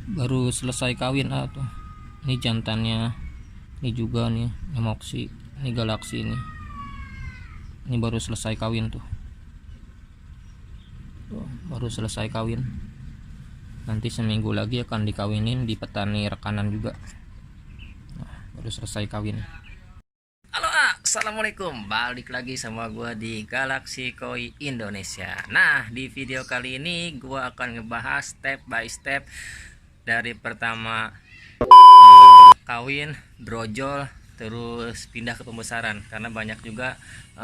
baru selesai kawin tuh. Ini jantannya, ini juga nih emoksi, ini galaksi ini baru selesai kawin tuh. Baru selesai kawin, nanti seminggu lagi akan dikawinin di petani rekanan juga. Baru selesai kawin. Halo assalamualaikum, balik lagi sama gua di Galaxy Koi Indonesia. Nah, di video kali ini gua akan ngebahas step by step dari pertama kawin, brojol, terus pindah ke pembesaran, karena banyak juga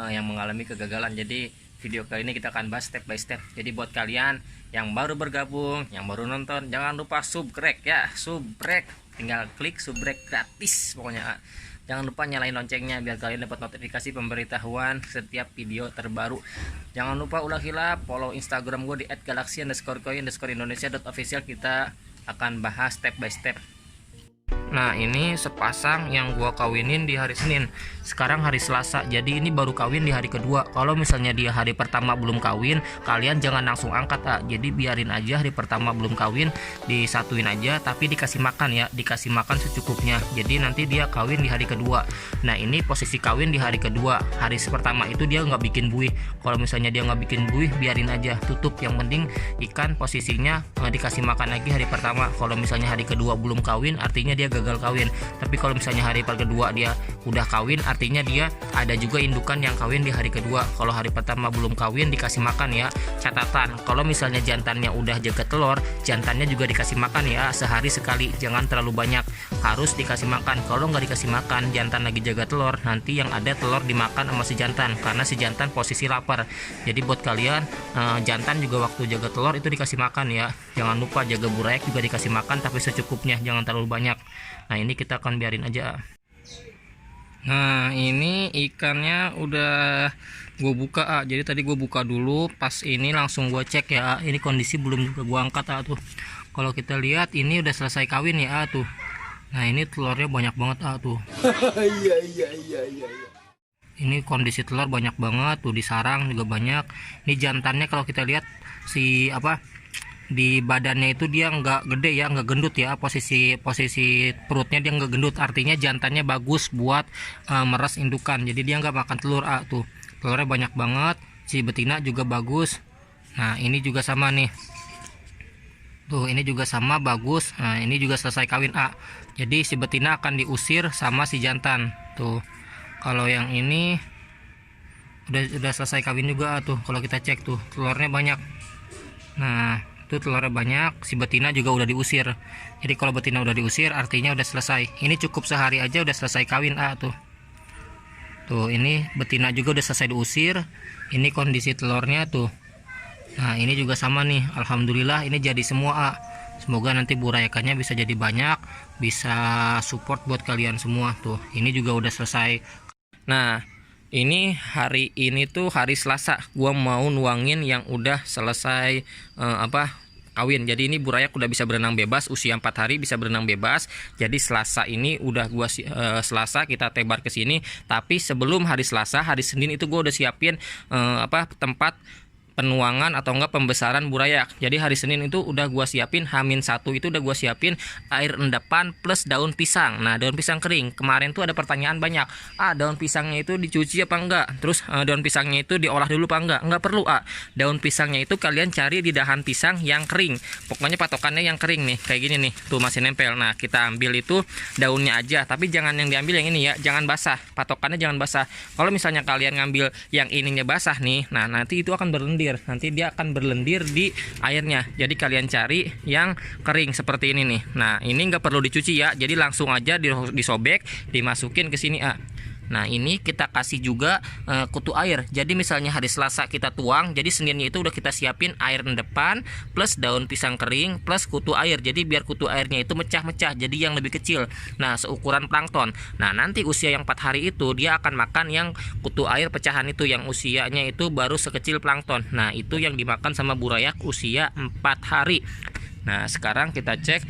yang mengalami kegagalan. Jadi video kali ini kita akan bahas step by step. Jadi buat kalian yang baru bergabung, yang baru nonton, jangan lupa subrek ya, subrek, tinggal klik subrek gratis pokoknya. Jangan lupa nyalain loncengnya biar kalian dapat notifikasi pemberitahuan setiap video terbaru. Jangan lupa ulah hilap follow Instagram gue di @galaxy_koi_indonesia.official. Kita akan bahas step by step. Nah, ini sepasang yang gua kawinin di hari Senin. Sekarang hari Selasa, jadi ini baru kawin di hari kedua. Kalau misalnya dia hari pertama belum kawin, kalian jangan langsung angkat jadi biarin aja hari pertama belum kawin, disatuin aja, tapi dikasih makan ya, dikasih makan secukupnya. Jadi nanti dia kawin di hari kedua. Nah, ini posisi kawin di hari kedua. Hari pertama itu dia nggak bikin buih. Kalau misalnya dia nggak bikin buih, biarin aja, tutup. Yang penting ikan posisinya dikasih makan lagi hari pertama. Kalau misalnya hari kedua belum kawin, artinya dia gagal kawin. Tapi kalau misalnya hari kedua dia udah kawin, artinya dia ada juga indukan yang kawin di hari kedua. Kalau hari pertama belum kawin, dikasih makan ya. Catatan, kalau misalnya jantannya udah jaga telur, jantannya juga dikasih makan ya, sehari sekali, jangan terlalu banyak, harus dikasih makan. Kalau nggak dikasih makan, jantan lagi jaga telur, nanti yang ada telur dimakan sama si jantan, karena si jantan posisi lapar. Jadi buat kalian, jantan juga waktu jaga telur itu dikasih makan ya. Jangan lupa jaga burayak juga dikasih makan, tapi secukupnya, jangan terlalu banyak. Nah, ini kita akan biarin aja. Nah, ini ikannya udah gue buka jadi tadi gue buka dulu, pas ini langsung gue cek ya. Ini kondisi belum juga gue angkat tuh. Kalau kita lihat ini udah selesai kawin ya tuh. Nah, ini telurnya banyak banget tuh. Iya. Ini kondisi telur banyak banget tuh, di sarang juga banyak. Ini jantannya kalau kita lihat di badannya itu dia nggak gede ya, nggak gendut ya, posisi perutnya dia nggak gendut, artinya jantannya bagus buat meres indukan. Jadi dia nggak makan telur tuh, telurnya banyak banget. Si betina juga bagus. Nah, ini juga sama nih tuh, ini juga sama bagus. Nah, ini juga selesai kawin jadi si betina akan diusir sama si jantan tuh. Kalau yang ini udah selesai kawin juga tuh. Kalau kita cek tuh telurnya banyak. Nah, itu telurnya banyak, si betina juga udah diusir. Jadi kalau betina udah diusir, artinya udah selesai. Ini cukup sehari aja udah selesai kawin tuh. Tuh, ini betina juga udah selesai diusir. Ini kondisi telurnya tuh. Nah, ini juga sama nih, alhamdulillah ini jadi semua Semoga nanti burayakannya bisa jadi banyak, bisa support buat kalian semua tuh. Ini juga udah selesai. Nah, ini hari ini tuh hari Selasa, gua mau nuangin yang udah selesai kawin. Jadi ini burayak udah bisa berenang bebas, usia 4 hari bisa berenang bebas. Jadi Selasa ini udah gua Selasa kita tebar ke sini. Tapi sebelum hari Selasa, hari Senin itu gua udah siapin tempat penuangan atau enggak pembesaran burayak. Jadi hari Senin itu udah gua siapin, H-1 itu udah gua siapin air endapan plus daun pisang. Nah, daun pisang kering. Kemarin tuh ada pertanyaan banyak. Daun pisangnya itu dicuci apa enggak? Terus daun pisangnya itu diolah dulu apa enggak? Enggak perlu, Daun pisangnya itu kalian cari di dahan pisang yang kering. Pokoknya patokannya yang kering nih, kayak gini nih. Tuh masih nempel. Nah, kita ambil itu daunnya aja, tapi jangan yang diambil yang ini ya, jangan basah. Patokannya jangan basah. Kalau misalnya kalian ngambil yang ininya basah nih, nah nanti itu akan berlendir. Nanti dia akan berlendir di airnya. Jadi kalian cari yang kering seperti ini nih. Nah, ini nggak perlu dicuci ya. Jadi langsung aja disobek, dimasukin ke sini Nah, ini kita kasih juga kutu air. Jadi misalnya hari Selasa kita tuang, jadi Seninnya itu udah kita siapin air endepan plus daun pisang kering plus kutu air. Jadi biar kutu airnya itu mecah-mecah, jadi yang lebih kecil. Nah, seukuran plankton. Nah, nanti usia yang 4 hari itu dia akan makan yang kutu air pecahan itu, yang usianya itu baru sekecil plankton. Nah, itu yang dimakan sama burayak usia 4 hari. Nah, sekarang kita cek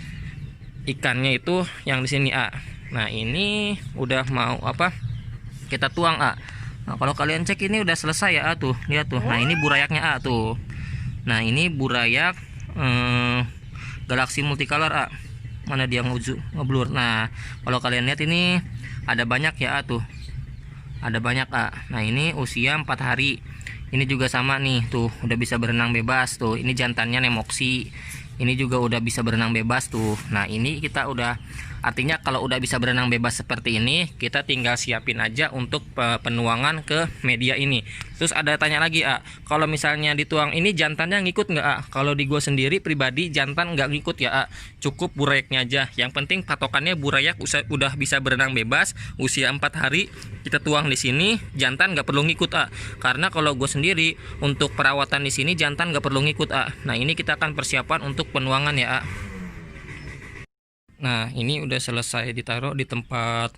ikannya itu yang di sini Nah, ini udah mau kita tuang Nah, kalau kalian cek ini udah selesai ya tuh, lihat tuh. Nah, ini burayaknya tuh. Nah, ini burayak Galaxy Multicolor mana dia ngeblur. Nah kalau kalian lihat ini ada banyak ya tuh, ada banyak nah ini usia 4 hari. Ini juga sama nih tuh, udah bisa berenang bebas tuh. Ini jantannya Nemoxy, ini juga udah bisa berenang bebas tuh. Nah ini kita udah, artinya kalau udah bisa berenang bebas seperti ini, kita tinggal siapin aja untuk penuangan ke media ini. Terus ada tanya lagi kalau misalnya dituang ini jantannya ngikut nggak Kalau di gua sendiri pribadi jantan nggak ngikut ya cukup burayaknya aja. Yang penting patokannya burayak udah bisa berenang bebas usia 4 hari, kita tuang di sini, jantan nggak perlu ngikut karena kalau gue sendiri untuk perawatan di sini jantan nggak perlu ngikut Nah ini kita akan persiapan untuk penuangan ya Nah ini udah selesai ditaruh di tempat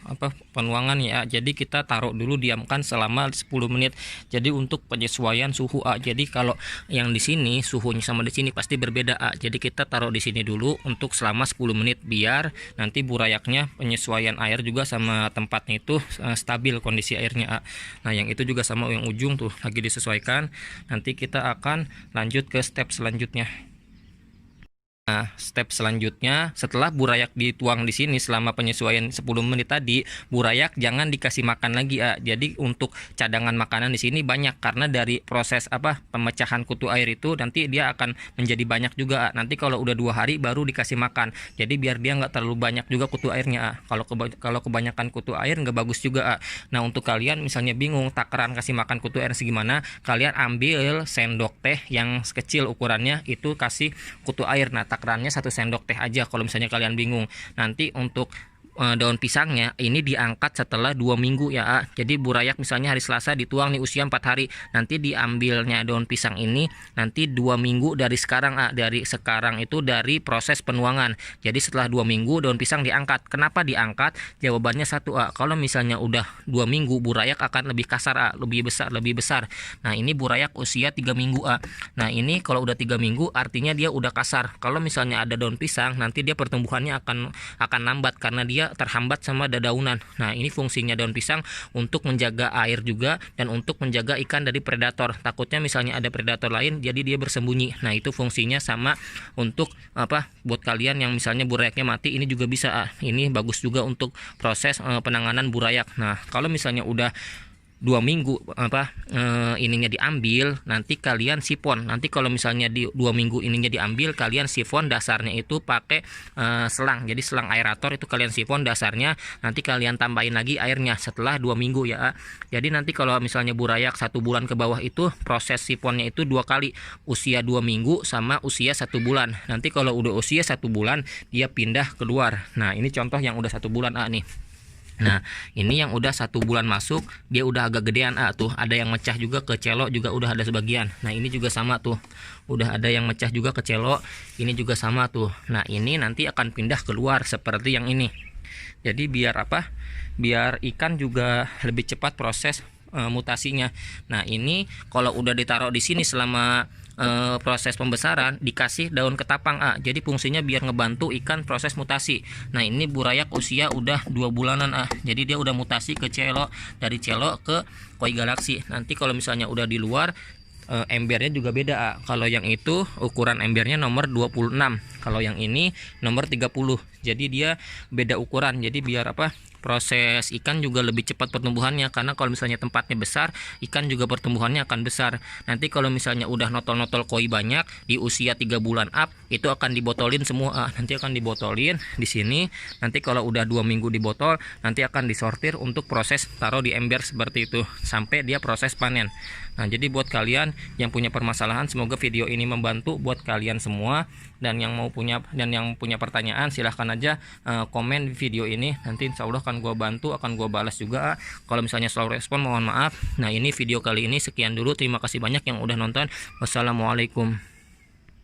penuangan ya. Jadi kita taruh dulu, diamkan selama 10 menit. Jadi untuk penyesuaian suhu Jadi kalau yang di sini suhunya sama di sini pasti berbeda Jadi kita taruh di sini dulu untuk selama 10 menit biar nanti burayaknya penyesuaian air juga sama tempatnya itu stabil kondisi airnya Nah yang itu juga sama yang ujung tuh lagi disesuaikan. Nanti kita akan lanjut ke step selanjutnya. Nah, step selanjutnya setelah burayak dituang di sini selama penyesuaian 10 menit tadi, burayak jangan dikasih makan lagi Jadi untuk cadangan makanan di sini banyak karena dari proses pemecahan kutu air itu nanti dia akan menjadi banyak juga Nanti kalau udah 2 hari baru dikasih makan. Jadi biar dia nggak terlalu banyak juga kutu airnya Kalau kebanyakan kutu air nggak bagus juga Nah untuk kalian misalnya bingung takaran kasih makan kutu air segimana, kalian ambil sendok teh yang kecil ukurannya, itu kasih kutu air. Nah takarannya 1 sendok teh aja kalau misalnya kalian bingung. Nanti untuk daun pisangnya ini diangkat setelah 2 minggu ya Jadi burayak misalnya hari Selasa dituang nih usia 4 hari, nanti diambilnya daun pisang ini nanti 2 minggu dari sekarang dari sekarang itu dari proses penuangan. Jadi setelah 2 minggu daun pisang diangkat. Kenapa diangkat? Jawabannya satu kalau misalnya udah 2 minggu burayak akan lebih kasar lebih besar. Nah ini burayak usia 3 minggu Nah ini kalau udah 3 minggu artinya dia udah kasar. Kalau misalnya ada daun pisang nanti dia pertumbuhannya akan lambat karena dia terhambat sama dedaunan. Nah ini fungsinya daun pisang untuk menjaga air juga dan untuk menjaga ikan dari predator. Takutnya misalnya ada predator lain jadi dia bersembunyi. Nah itu fungsinya sama untuk buat kalian yang misalnya burayaknya mati, ini juga bisa ini bagus juga untuk proses penanganan burayak. Nah kalau misalnya udah 2 minggu ininya diambil, nanti kalian sifon. Nanti kalau misalnya di 2 minggu ininya diambil, kalian sifon dasarnya itu pakai selang. Jadi selang aerator itu kalian sifon dasarnya, nanti kalian tambahin lagi airnya setelah 2 minggu ya. Jadi nanti kalau misalnya burayak 1 bulan ke bawah itu proses sifonnya itu 2 kali, usia 2 minggu sama usia 1 bulan. Nanti kalau udah usia 1 bulan dia pindah keluar. Nah ini contoh yang udah 1 bulan nih. Nah ini yang udah 1 bulan masuk, dia udah agak gedean tuh, ada yang mecah juga ke celok juga udah ada sebagian. Nah ini juga sama tuh, udah ada yang mecah juga ke celok, ini juga sama tuh. Nah ini nanti akan pindah keluar seperti yang ini. Jadi biar biar ikan juga lebih cepat proses mutasinya. Nah ini kalau udah ditaruh di sini selama proses pembesaran, dikasih daun ketapang jadi fungsinya biar ngebantu ikan proses mutasi. Nah ini burayak usia udah 2 bulanan jadi dia udah mutasi ke celok, dari celok ke koi galaksi. Nanti kalau misalnya udah di luar embernya juga beda kalau yang itu ukuran embernya nomor 26, kalau yang ini nomor 30. Jadi dia beda ukuran, jadi biar proses ikan juga lebih cepat pertumbuhannya, karena kalau misalnya tempatnya besar ikan juga pertumbuhannya akan besar. Nanti kalau misalnya udah notol-notol koi banyak di usia 3 bulan up, itu akan dibotolin semua nanti akan dibotolin di sini. Nanti kalau udah 2 minggu dibotol, nanti akan disortir untuk proses taruh di ember seperti itu sampai dia proses panen. Nah jadi buat kalian yang punya permasalahan, semoga video ini membantu buat kalian semua. Dan yang punya pertanyaan silahkan aja komen di video ini, nanti insya Allah akan gue bantu, akan gue balas juga. Kalau misalnya slow respon mohon maaf. Nah ini video kali ini sekian dulu, terima kasih banyak yang udah nonton. Wassalamualaikum.